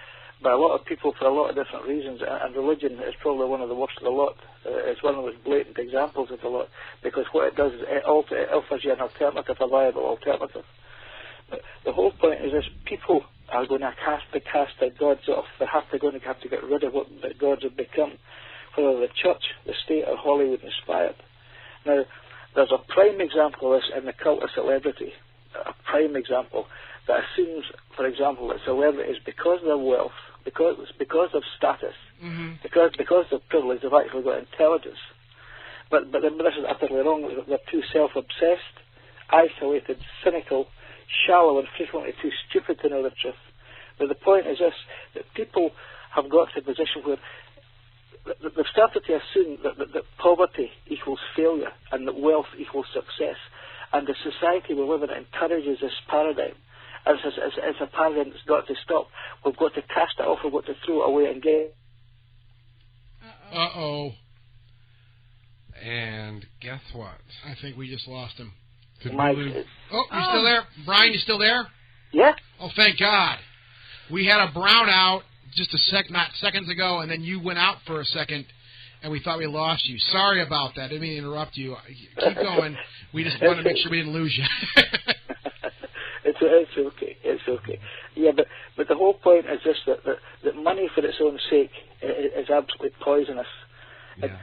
by a lot of people for a lot of different reasons, and religion is probably one of the worst of the lot. It's one of the most blatant examples of the lot, because what it does is it offers you an alternative, a viable alternative. The whole point is this: people are going to cast their gods off. They have to get rid of what the gods have become, whether the church, the state, or Hollywood inspired. Now, there's a prime example of this in the cult of celebrity. A prime example that assumes, for example, that celebrities, because of their wealth, because of status, because of privilege, they've actually got intelligence. But this is utterly wrong. They're too self-obsessed, isolated, cynical, shallow, and frequently too stupid to know the truth. But the point is this: that people have got to a position where they've started to assume that poverty equals failure and that wealth equals success. And the society we live in encourages this paradigm. As a paradigm that's got to stop. We've got to cast it off, we've got to throw it away and get... Uh-oh. And guess what? I think we just lost him. Mike, you still there? Brian, you still there? Yeah. Oh, thank God. We had a brownout just not seconds ago, and then you went out for a second, and we thought we lost you. Sorry about that. I didn't mean to interrupt you. Keep going. We just wanted to make sure we didn't lose you. It's okay. It's okay. Yeah, but the whole point is just that money for its own sake is absolutely poisonous. Yeah.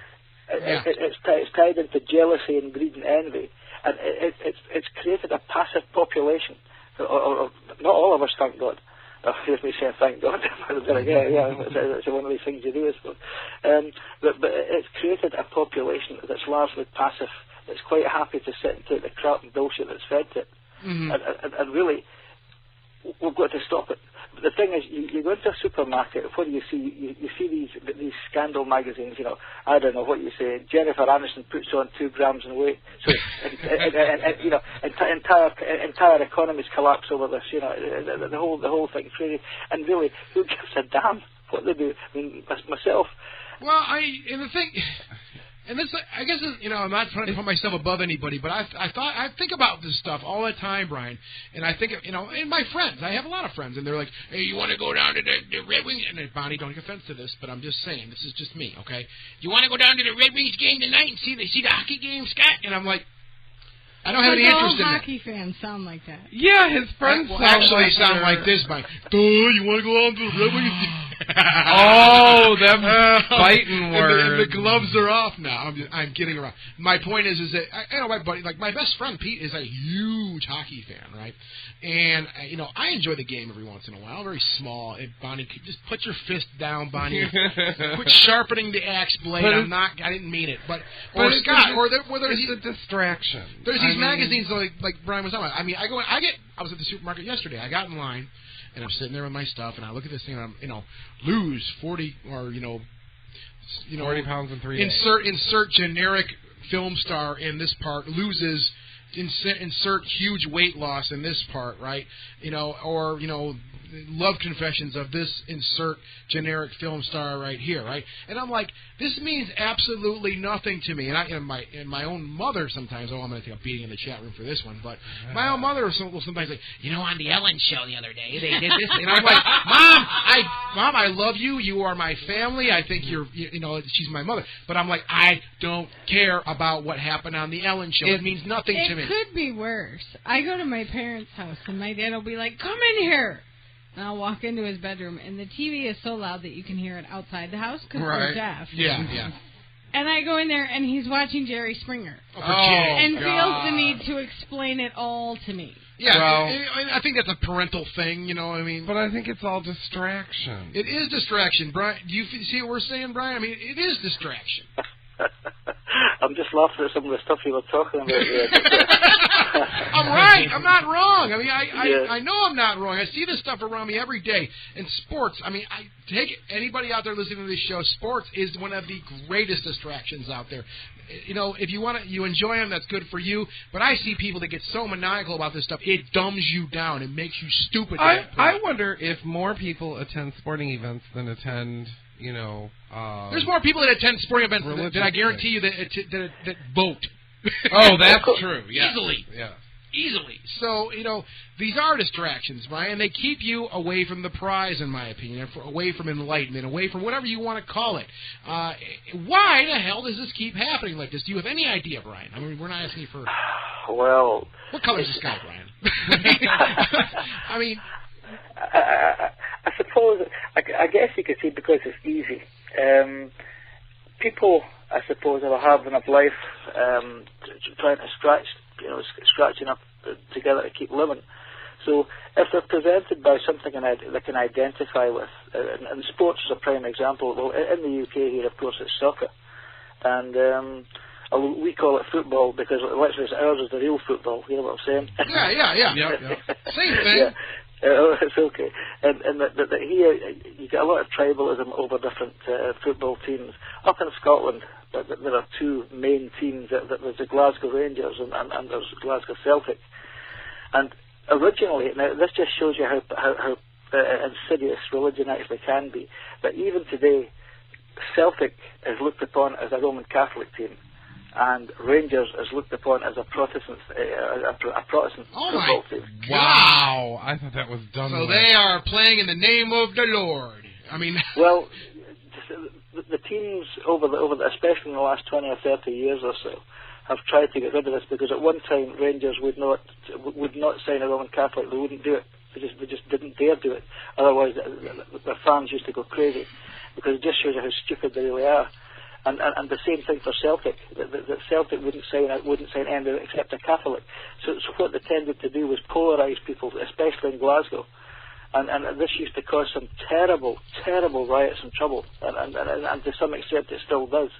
It's tied into jealousy and greed and envy, and it's created a passive population. Or not all of us, thank God. Here's me saying thank God. It's one of these things you do, I suppose. But it's created a population that's largely passive, that's quite happy to sit and take the crap and bullshit that's fed to it. Mm-hmm. And really, we've got to stop it. But the thing is, you go into a supermarket, what do you see? You see these scandal magazines, I don't know what you say. Jennifer Aniston puts on 2 grams in weight. So, entire economies collapse over this, the whole thing's crazy. And really, who gives a damn what they do? I mean, myself. Well, and this, I guess, I'm not trying to put myself above anybody, but I think about this stuff all the time, Brian. And I think, and my friends, I have a lot of friends, and they're like, hey, you want to go down to the Red Wings? And Bonnie, don't take offense to this, but I'm just saying, this is just me, okay? You want to go down to the Red Wings game tonight and see the hockey game, Scott? And I'm like, I don't have any interest in all it. hockey fans sound like that. Yeah, his friends sound like this, Mike. You want to go on to the Red Wings? Oh, them fighting words. And the gloves are off now. I'm kidding around. My point is that my buddy, like my best friend Pete, is a huge hockey fan, right? And I enjoy the game every once in a while. Very small. Bonnie, just put your fist down, Bonnie. Quit sharpening the axe blade. I didn't mean it. But Scott, it's a distraction. There's these magazines like Brian was talking about. I mean, I was at the supermarket yesterday. I got in line, and I'm sitting there with my stuff, and I look at this thing, and I'm, lose 40 or 40 pounds in 3 days. Insert generic film star in this part, loses. Insert huge weight loss in this part, right? Or love confessions of this insert generic film star right here, right? And I'm like, this means absolutely nothing to me. And my own mother sometimes, I'm going to take a beating in the chat room for this one, but my own mother will sometimes like, on the Ellen show the other day, they did this, and I'm like, Mom, I love you. You are my family. I think she's my mother. But I'm like, I don't care about what happened on the Ellen show. It means nothing to me. It could be worse. I go to my parents' house, and my dad will be like, come in here. And I'll walk into his bedroom, and the TV is so loud that you can hear it outside the house because we're deaf. Yeah. And I go in there, and he's watching Jerry Springer. And feels the need to explain it all to me. Yeah, well, I think that's a parental thing, you know what I mean? But I think it's all distraction. It is distraction, Brian. Do you see what we're saying, Brian? I mean, it is distraction. I'm just laughing at some of the stuff you were talking about there. I'm right. I'm not wrong. I mean, I know I'm not wrong. I see this stuff around me every day. In sports, I mean, I take anybody out there listening to this show, sports is one of the greatest distractions out there. You know, if you enjoy them, that's good for you. But I see people that get so maniacal about this stuff, it dumbs you down. It makes you stupid. I wonder if more people attend sporting events than attend, you know... There's more people that attend sporting events than I guarantee you that vote. Oh, that's true. Yeah. Easily. Yeah. Easily. So, you know, these are distractions, Brian. They keep you away from the prize, in my opinion, away from enlightenment, away from whatever you want to call it. Why the hell does this keep happening like this? Do you have any idea, Brian? I mean, we're not asking you for... Well... What color is the sky, Brian? I mean... I suppose, I guess you could say because it's easy. People, I suppose, have a hard enough life trying to scratch enough together to keep living. So if they're presented by something they can identify with, and sports is a prime example. Well, in the UK here, of course, it's soccer. And we call it football because literally ours is the real football. You know what I'm saying? Yeah. Same thing. Yeah. It's okay. And here, you get a lot of tribalism over different football teams. Up in Scotland, there are two main teams. There's the Glasgow Rangers and there's Glasgow Celtic. And originally, now this just shows you how insidious religion actually can be. But even today, Celtic is looked upon as a Roman Catholic team, and Rangers is looked upon as a Protestant football team. Wow, I thought that was done. So they are playing in the name of the Lord. I mean, well, the teams especially in the last 20 or 30 years or so, have tried to get rid of this because at one time Rangers would not sign a Roman Catholic. They wouldn't do it. They just didn't dare do it. Otherwise, their fans used to go crazy because it just shows you how stupid they really are. And the same thing for Celtic. The Celtic wouldn't sign anyone except a Catholic. So what they tended to do was polarise people, especially in Glasgow. And this used to cause some terrible, terrible riots and trouble. And to some extent it still does.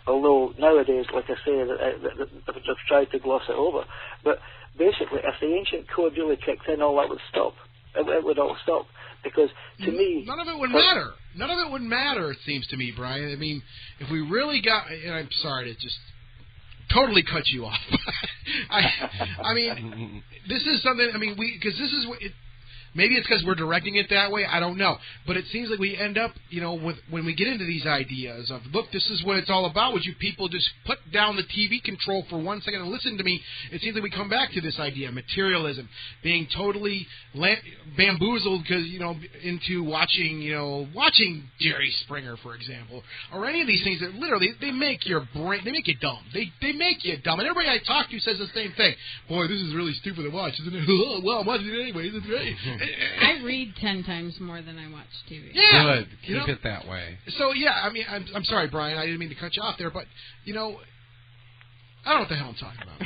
Although nowadays, like I say, they've tried to gloss it over. But basically, if the ancient code really kicked in, all that would stop. It would all stop. Because to me... None of it would matter. None of it would matter, it seems to me, Brian. I mean, if we really got... And I'm sorry to just totally cut you off. I mean, this is something... I mean, because this is... Maybe it's because we're directing it that way. I don't know. But it seems like we end up, you know, when we get into these ideas of, look, this is what it's all about. Would you people just put down the TV control for 1 second and listen to me? It seems like we come back to this idea, materialism, being totally bamboozled because, you know, into watching Jerry Springer, for example, or any of these things that literally, they make your brain, they make you dumb. They make you dumb. And everybody I talk to says the same thing. Boy, this is really stupid to watch, isn't it? Well, I'm watching it anyways. It's great. I read 10 times more than I watch TV. Yeah, good. Keep it that way. So yeah, I mean, I'm sorry, Brian. I didn't mean to cut you off there, but you know, I don't know what the hell I'm talking about.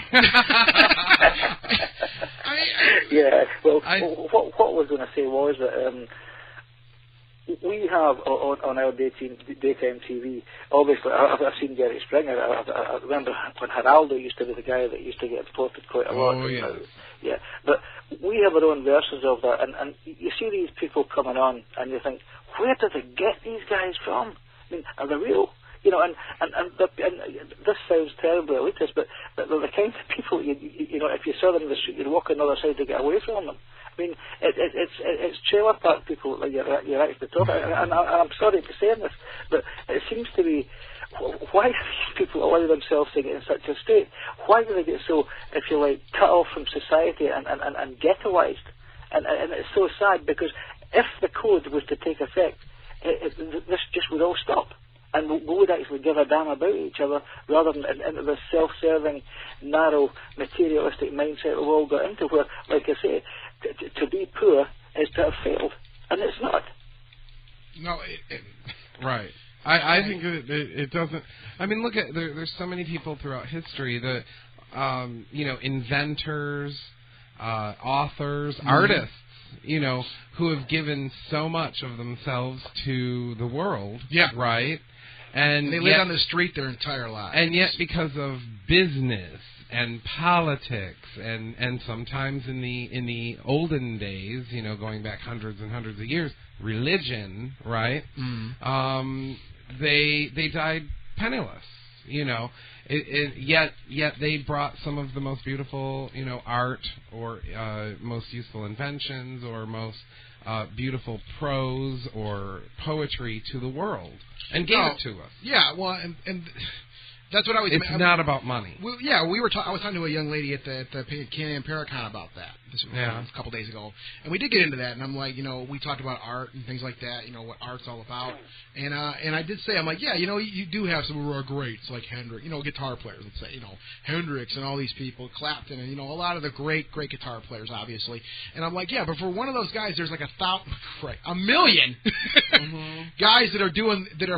Yeah. Well, what I was going to say was that we have on our daytime TV. Obviously, I've seen Jerry Springer. I remember when Geraldo used to be the guy that used to get reported quite a lot. Oh yeah. Yeah, but we have our own versions of that, and you see these people coming on, and you think, where did they get these guys from? I mean, are they real? You know, and this sounds terribly elitist, but they're the kind of people you know, if you saw them in the street, you'd walk on the other side to get away from them. I mean, it's trailer park people that you're actually talking about, and I'm sorry to say this, but it seems to be, why do these people allow themselves to get in such a state? Why do they get so, if you like, cut off from society and ghettoized? And it's so sad because if the code was to take effect, this just would all stop. And we would actually give a damn about each other rather than into this self-serving, narrow, materialistic mindset we've all got into where, like I say, to be poor is to have failed. And it's not. No, right. I think it doesn't. I mean, look at there's so many people throughout history that inventors, authors, artists, who have given so much of themselves to the world. Yeah. Right. And they live on the street their entire lives. And yet, because of business and politics, and sometimes in the olden days, going back hundreds and hundreds of years, religion, right? They died penniless. Yet they brought some of the most beautiful, art, or most useful inventions, or most beautiful prose or poetry to the world, and gave it to us. Yeah, well, and that's what I was. It's not about money. Well, yeah, I was talking to a young lady at the Can-Am Paracon about that a couple days ago, and we did get into that. And I'm like, we talked about art and things like that. What art's all about. And I did say, I'm like, yeah, you do have some who are greats like Hendrix, guitar players. Let's say, Hendrix and all these people, Clapton, and a lot of the great guitar players, obviously. And I'm like, yeah, but for one of those guys, there's like a million guys that are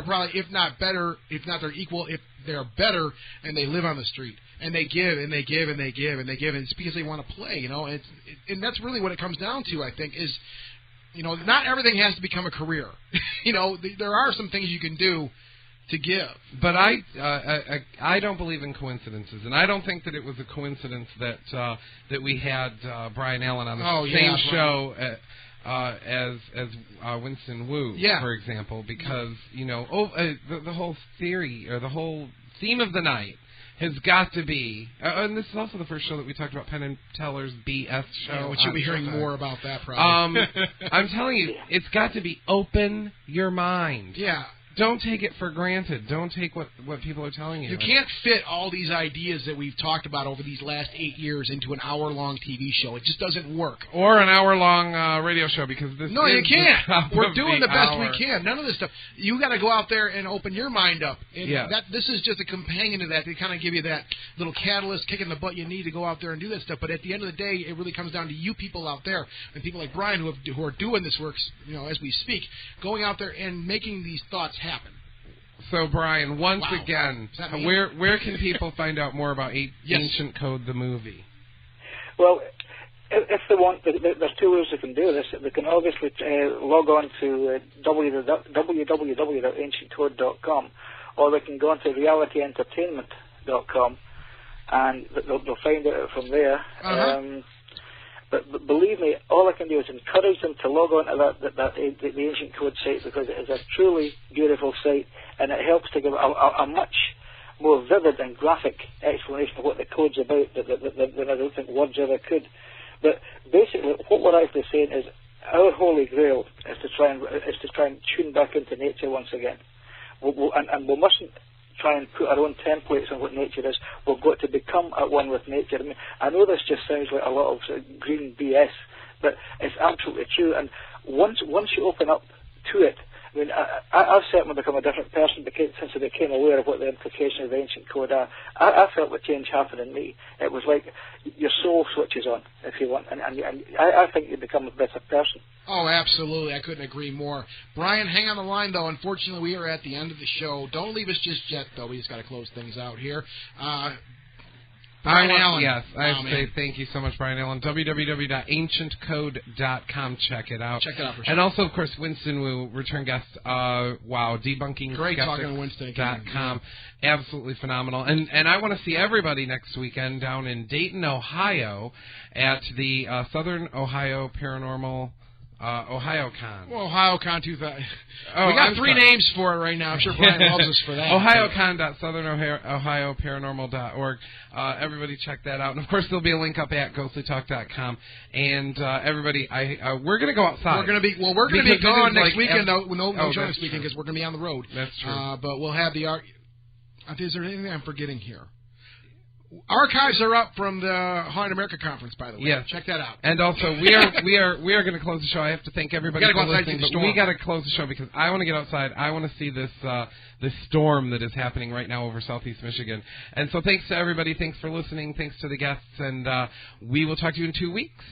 probably, if not better, if not their equal, if they're better, and they live on the street, and they give, and they give, and they give, and they give, and it's because they want to play, and that's really what it comes down to, I think, is, not everything has to become a career. There are some things you can do to give. But I don't believe in coincidences, and I don't think that it was a coincidence that we had Brian Allen on the same show as Winston Wu, for example, because the whole theory or the whole theme of the night has got to be, and this is also the first show that we talked about, Penn and Teller's BS show. Which you'll be hearing more about that probably. I'm telling you, it's got to be open your mind. Yeah. Don't take it for granted. Don't take what people are telling you. You can't fit all these ideas that we've talked about over these last 8 years into an hour-long TV show. It just doesn't work. Or an hour-long radio show, because this No, is you can't. We're doing the best hour. we can. None of this stuff. You got to go out there and open your mind up. And this is just a companion to that to kind of give you that little catalyst, kick in the butt you need to go out there and do that stuff. But at the end of the day, it really comes down to you people out there, and people like Brian who are doing this work, as we speak, going out there and making these thoughts happen. So, Brian, once again, where can people find out more about Ancient Code, the movie? Well, if they want, there's two ways they can do this. They can obviously log on to www.ancientcode.com, or they can go on to realityentertainment.com, and they'll find it from there. But believe me, all I can do is encourage them to log on to the Ancient Code site, because it is a truly beautiful site, and it helps to give a much more vivid and graphic explanation of what the code's about than I don't think words ever could. But basically, what we're actually saying is our holy grail is to try and tune back into nature once again. And we mustn't try and put our own templates on what nature is. We've got to become at one with nature. I mean, I know this just sounds like a lot of green BS, but it's absolutely true. And once you open up to it, I mean, I've certainly become a different person since I became aware of what the implications of the Ancient Code are. I felt the change happen in me. It was like your soul switches on, if you want, and I think you become a better person. Oh, absolutely. I couldn't agree more. Brian, hang on the line, though. Unfortunately, we are at the end of the show. Don't leave us just yet, though. We just got to close things out here. Brian Allen. Yes, I have to say thank you so much, Brian Allen. www.ancientcode.com. Check it out. Check it out for sure. And also, of course, Winston Wu, return guest. Debunking. Great talking to Winston again. .com. Absolutely phenomenal. And I want to see everybody next weekend down in Dayton, Ohio, at the Southern Ohio Paranormal OhioCon. Well, OhioCon 2000. We got three names for it right now. I'm sure Brian loves us for that. OhioCon.southernohio.org. Everybody check that out. And, of course, there'll be a link up at ghostlytalk.com. And, everybody, we're going to go outside. We're going to be gone next weekend, though. No show this weekend because we're going to be on the road. That's true. But we'll have the is there anything I'm forgetting here? Archives are up from the Haunted America conference, by the way. Yes. Check that out. And also, we are going to close the show. I have to thank everybody for listening, but we got to close the show because I want to get outside. I want to see this storm that is happening right now over southeast Michigan. And so, thanks to everybody. Thanks for listening. Thanks to the guests, and we will talk to you in 2 weeks.